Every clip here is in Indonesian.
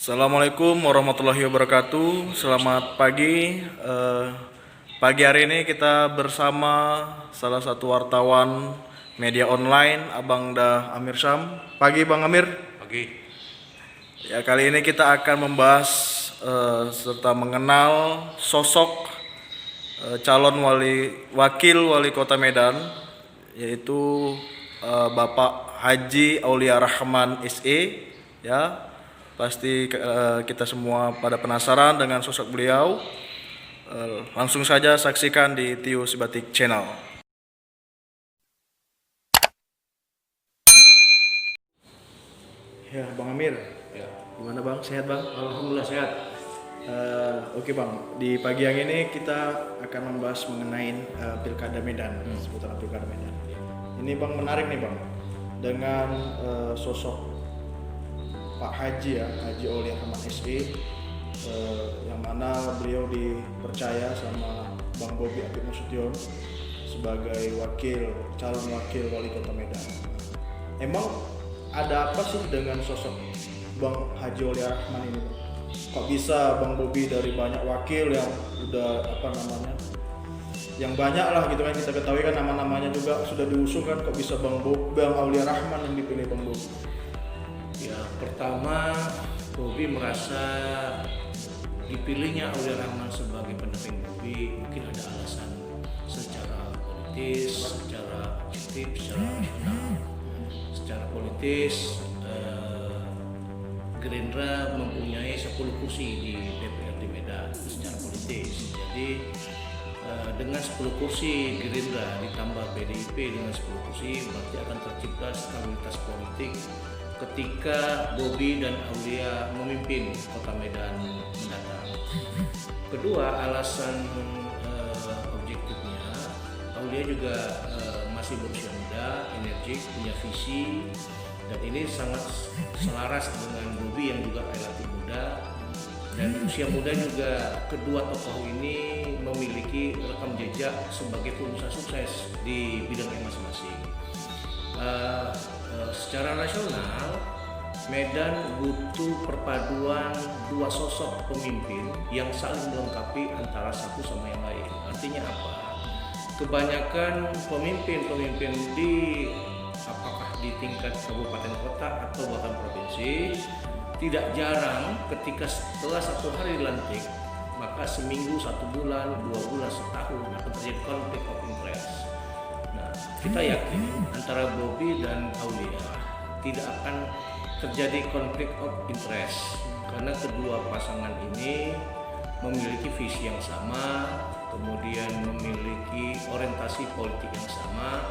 Assalamualaikum warahmatullahi wabarakatuh. Selamat pagi. Pagi hari ini kita bersama salah satu wartawan media online, Abang Dah Amir Syam. Pagi Bang Amir. Pagi. Ya, kali ini kita akan membahas serta mengenal sosok calon wakil wali kota Medan, yaitu Bapak Haji Aulia Rahman SE. Ya, pasti kita semua pada penasaran dengan sosok beliau. Langsung saja saksikan di Tius Batik Channel. Ya, Bang Amir. Ya. Gimana Bang? Sehat Bang? Alhamdulillah sehat. Oke Bang, di pagi yang ini kita akan membahas mengenai Pilkada Medan, seputaran Pilkada Medan. Ini Bang menarik nih Bang, dengan sosok Pak Haji ya, Haji Aulia Rahman SE, yang mana beliau dipercaya sama Bang Bobi Apik Nasution sebagai calon wakil wali kota Medan. Emang ada apa sih dengan sosok Bang Haji Aulia Rahman ini Bang? Kok bisa Bang Bobi dari banyak wakil yang udah yang banyak lah gitu kan, kita ketahui kan nama-namanya juga sudah diusung kan, kok bisa Bang Aulia Rahman yang dipilih Bang Bobi? Ya, pertama Bobi merasa dipilihnya Aulia Rahman sebagai pendamping Bobi mungkin ada alasan secara politis, secara objektif, secara rasional. Secara politis, Gerindra mempunyai 10 kursi di DPRD Medan secara politis. Jadi dengan 10 kursi Gerindra ditambah PDIP dengan 10 kursi berarti akan tercipta stabilitas politik ketika Bobi dan Aulia memimpin kota Medan mendatang. Kedua, alasan objektifnya, Aulia juga masih berusia muda, energik, punya visi, dan ini sangat selaras dengan Bobi yang juga relatif muda. Dan usia muda juga kedua tokoh ini memiliki rekam jejak sebagai pengusaha sukses di bidangnya masing-masing. Secara nasional, Medan butuh perpaduan dua sosok pemimpin yang saling melengkapi antara satu sama yang lain. Artinya apa? Kebanyakan pemimpin apakah di tingkat kabupaten kota atau bahkan provinsi, tidak jarang ketika setelah satu hari dilantik, maka seminggu, 1 bulan, 2 bulan, setahun akan terjadi konflik of interest. Nah, kita yakin antara Bobi dan Aulia tidak akan terjadi konflik of interest karena kedua pasangan ini memiliki visi yang sama, kemudian memiliki orientasi politik yang sama.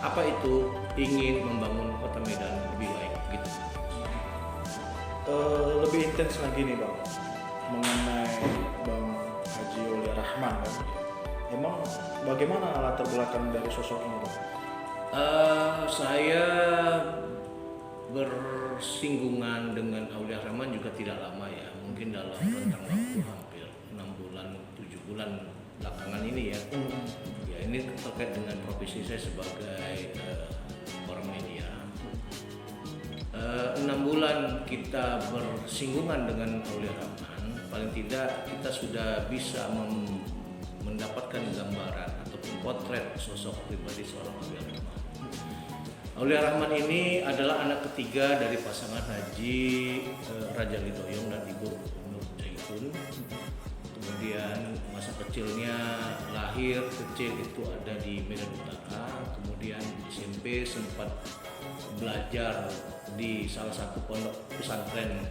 Apa itu? Ingin membangun kota Medan lebih baik gitu. Lebih intens lagi nih Bang, mengenai Bang Haji Aulia Rahman kan. Emang bagaimana latar belakang dari sosok ini Bang? Saya bersinggungan dengan Aulia Rahman juga tidak lama ya, mungkin dalam rentang waktu hampir 6 bulan, 7 bulan belakangan ini ya. Ya, ini terkait dengan profesi saya sebagai orang media. 6 bulan kita bersinggungan dengan Aulia Rahman, paling tidak kita sudah bisa mendapatkan gambaran ataupun potret sosok pribadi seorang Aulia Rahman. Aulia Rahman ini adalah anak ketiga dari pasangan Haji Raja Lidoyong dan Ibu Nur Zaitun. Kemudian masa kecilnya lahir kecil itu ada di Medan Utara, kemudian SMP sempat belajar di salah satu pondok pesantren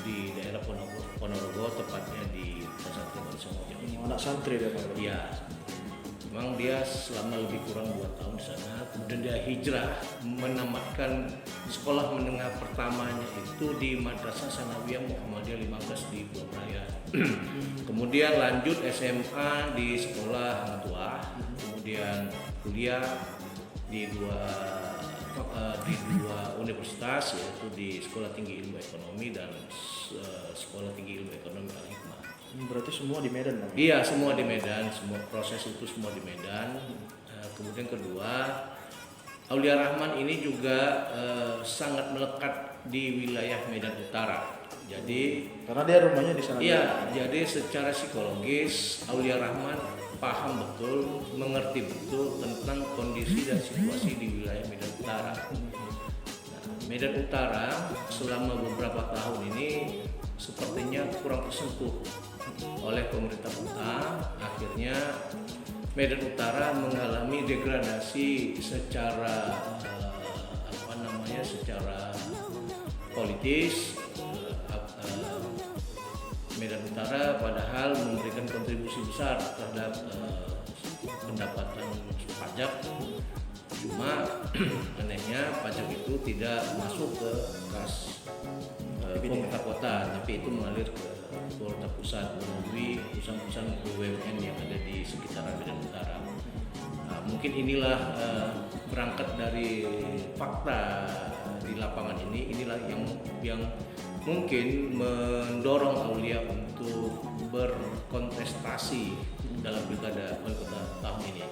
di daerah Ponorogo, tepatnya di pesantren Wali Songo, Jawa Timur. Anak santri dia Bang? Iya. Memang dia selama lebih kurang 2 tahun di sana, kemudian dia hijrah menamatkan sekolah menengah pertamanya itu di Madrasah Sanawiyah Muhammadiyah 15 di Pulau Raya. Kemudian lanjut SMA di sekolah Hang Tuah, kemudian kuliah di dua universitas, yaitu di Sekolah Tinggi Ilmu Ekonomi dan Sekolah Tinggi Ilmu Ekonomi Al-Hikmah. Berarti semua di Medan Bang? Iya, semua di Medan, semua proses itu semua di Medan. Kemudian kedua, Aulia Rahman ini juga sangat melekat di wilayah Medan Utara. Jadi Karena dia rumahnya di sana. iya, jadi secara psikologis Aulia Rahman paham betul, mengerti betul tentang kondisi dan situasi di wilayah Medan Utara. Nah, Medan Utara selama beberapa tahun ini sepertinya kurang tersentuh oleh pemerintah kota. Akhirnya Medan Utara mengalami degradasi secara secara politis. Medan Utara padahal memberikan kontribusi besar terhadap pendapatan pajak, cuma anehnya pajak itu tidak masuk ke kas pemerintah kota, tapi itu mengalir ke pemerintah pusat melalui perusahaan-perusahaan BUMN yang ada di sekitaran Medan Utara. Nah, mungkin inilah berangkat dari fakta di lapangan inilah yang mungkin mendorong Aulia untuk berkontestasi dalam pilkada wali kota tahun ini.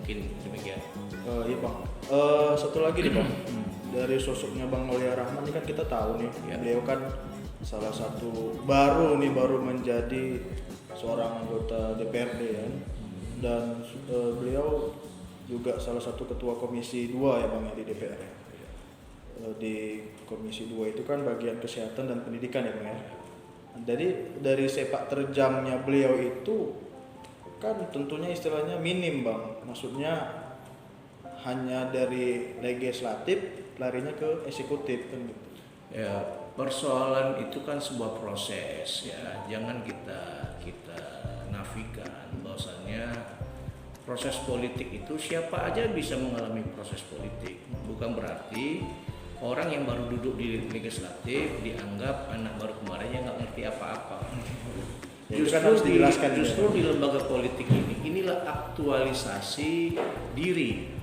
Mungkin demikian. Iya bang. Satu lagi nih bang, dari sosoknya Bang Aulia Rahman ini kan kita tahu nih, Ya. beliau kan salah satu baru menjadi seorang anggota DPRD kan, dan beliau juga salah satu ketua Komisi 2 ya bang ya di DPR ya. Di Komisi 2 itu kan bagian kesehatan dan pendidikan ya bang ya. Jadi dari sepak terjangnya beliau itu kan tentunya istilahnya minim bang, maksudnya hanya dari legislatif larinya ke eksekutif kan gitu. Ya, persoalan itu kan sebuah proses ya. Jangan kita nafikan bahwasannya proses politik itu siapa aja bisa mengalami proses politik. Bukan berarti orang yang baru duduk di legislatif dianggap anak baru kemarin yang nggak ngerti apa-apa. Ya, itu kan harus dijelaskan Justru di lembaga politik inilah aktualisasi diri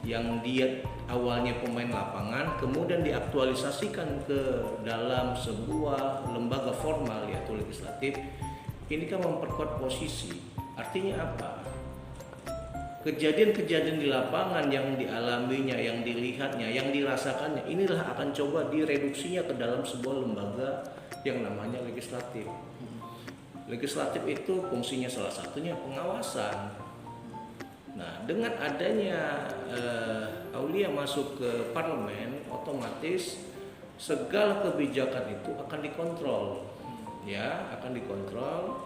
yang dia awalnya pemain lapangan kemudian diaktualisasikan ke dalam sebuah lembaga formal yaitu legislatif. Ini kan memperkuat posisi. Artinya apa? Kejadian-kejadian di lapangan yang dialaminya, yang dilihatnya, yang dirasakannya, inilah akan coba direduksinya ke dalam sebuah lembaga yang namanya legislatif. Legislatif itu fungsinya salah satunya pengawasan. Nah, dengan adanya Aulia masuk ke parlemen, otomatis segala kebijakan itu akan dikontrol, ya, akan dikontrol.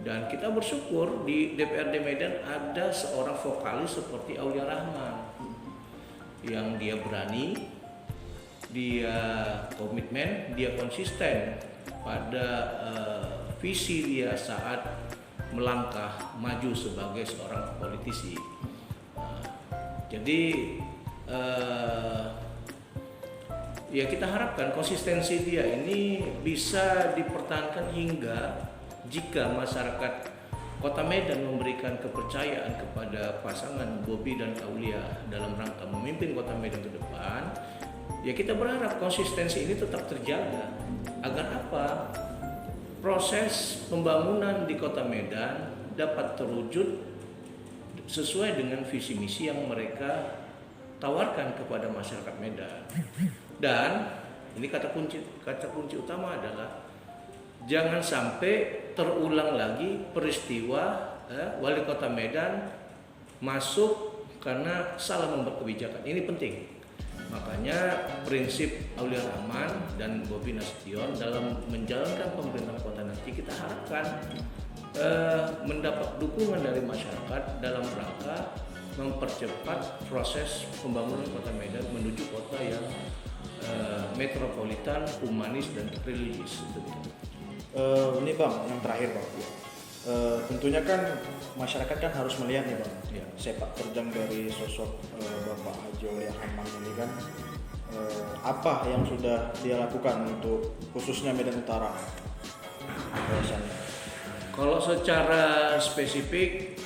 Dan kita bersyukur di DPRD Medan ada seorang vokalis seperti Aulia Rahman yang dia berani, dia komitmen, dia konsisten pada visi dia saat melangkah maju sebagai seorang politisi. Jadi ya kita harapkan konsistensi dia ini bisa dipertahankan hingga jika masyarakat Kota Medan memberikan kepercayaan kepada pasangan Bobi dan Aulia dalam rangka memimpin Kota Medan ke depan, ya kita berharap konsistensi ini tetap terjaga agar apa? Proses pembangunan di Kota Medan dapat terwujud sesuai dengan visi misi yang mereka tawarkan kepada masyarakat Medan. Dan ini kata kunci utama adalah jangan sampai terulang lagi peristiwa wali kota Medan masuk karena salah membuat kebijakan. Ini penting. Makanya prinsip Aulia Rahman dan Bobi Nasution dalam menjalankan pemerintahan kota nanti kita harapkan mendapat dukungan dari masyarakat dalam rangka mempercepat proses pembangunan kota Medan menuju kota yang metropolitan, humanis dan religius. Ini bang, yang terakhir bang, tentunya kan masyarakat kan harus melihat nih bang, Ya. sepak terjang dari sosok Bapak Haji Aulia Rahman ini kan, apa yang sudah dia lakukan untuk khususnya Medan Utara. Kalau secara spesifik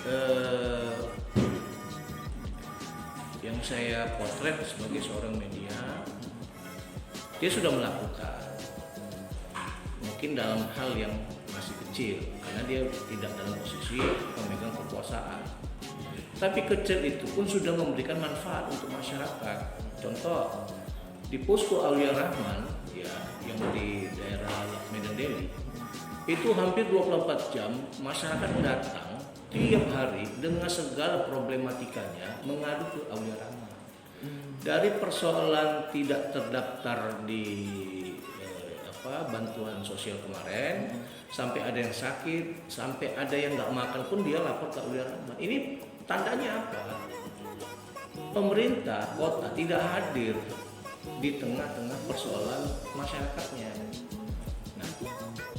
yang saya potret sebagai seorang media, dia sudah melakukan. Mungkin dalam hal yang masih kecil karena dia tidak dalam posisi pemegang kekuasaan, tapi kecil itu pun sudah memberikan manfaat untuk masyarakat. Contoh di Posko Aulia Rahman ya yang di daerah Medan Deli itu hampir 24 jam masyarakat datang tiap hari dengan segala problematikanya mengadu ke Aulia Rahma. Dari persoalan tidak terdaftar di bantuan sosial kemarin, sampai ada yang sakit, sampai ada yang nggak makan pun dia lapor ke Aulia Rahma. Ini tandanya apa? Pemerintah kota tidak hadir di tengah-tengah persoalan masyarakatnya. Nah,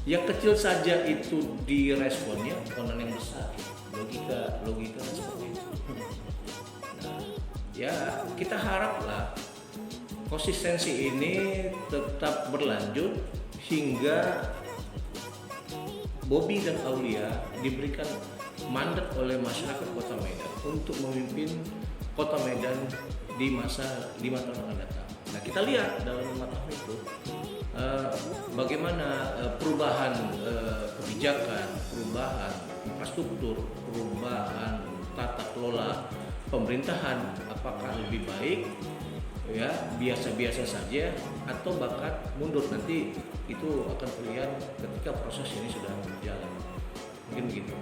yang kecil saja itu diresponnya komponen yang besar. Logika seperti itu. Nah, ya kita haraplah konsistensi ini tetap berlanjut hingga Bobi dan Aulia diberikan mandat oleh masyarakat Kota Medan untuk memimpin Kota Medan di masa 5 tahun akan datang. Nah, kita lihat dalam 5 tahun itu bagaimana perubahan kebijakan, perubahan infrastruktur, perubahan tata kelola pemerintahan, apakah lebih baik, ya biasa-biasa saja, atau bahkan mundur. Nanti itu akan terlihat ketika proses ini sudah berjalan. Mungkin begitu.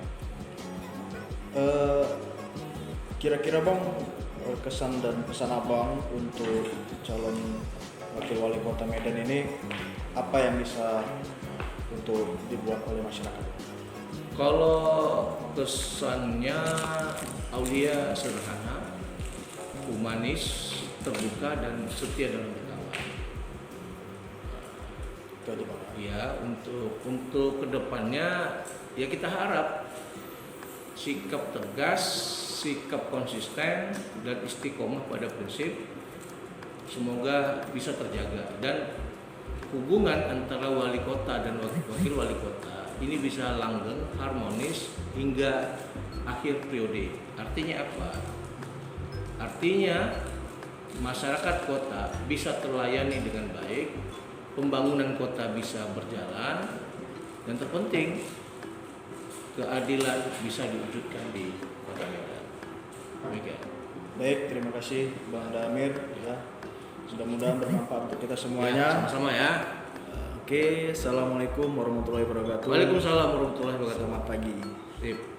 Kira-kira Bang, kesan dan pesan Abang untuk calon wakil wali kota Medan ini apa yang bisa untuk dibuat oleh masyarakat? Kalau kesannya Aulia sederhana, humanis, terbuka dan setia dalam berkawan. Itu aja Bang. Ya, untuk kedepannya ya kita harap sikap tegas, sikap konsisten dan istiqomah pada prinsip semoga bisa terjaga, dan hubungan antara wali kota dan wakil wali kota ini bisa langgeng, harmonis hingga akhir periode. Artinya apa? Artinya masyarakat kota bisa terlayani dengan baik, pembangunan kota bisa berjalan, dan terpenting keadilan bisa diwujudkan di Kota Medan. Baik, terima kasih Bang Damir ya. Mudah-mudahan bermanfaat untuk kita Ya, semuanya. sama-sama ya. Oke, assalamualaikum warahmatullahi wabarakatuh. Waalaikumsalam warahmatullahi wabarakatuh. Selamat pagi. Sip.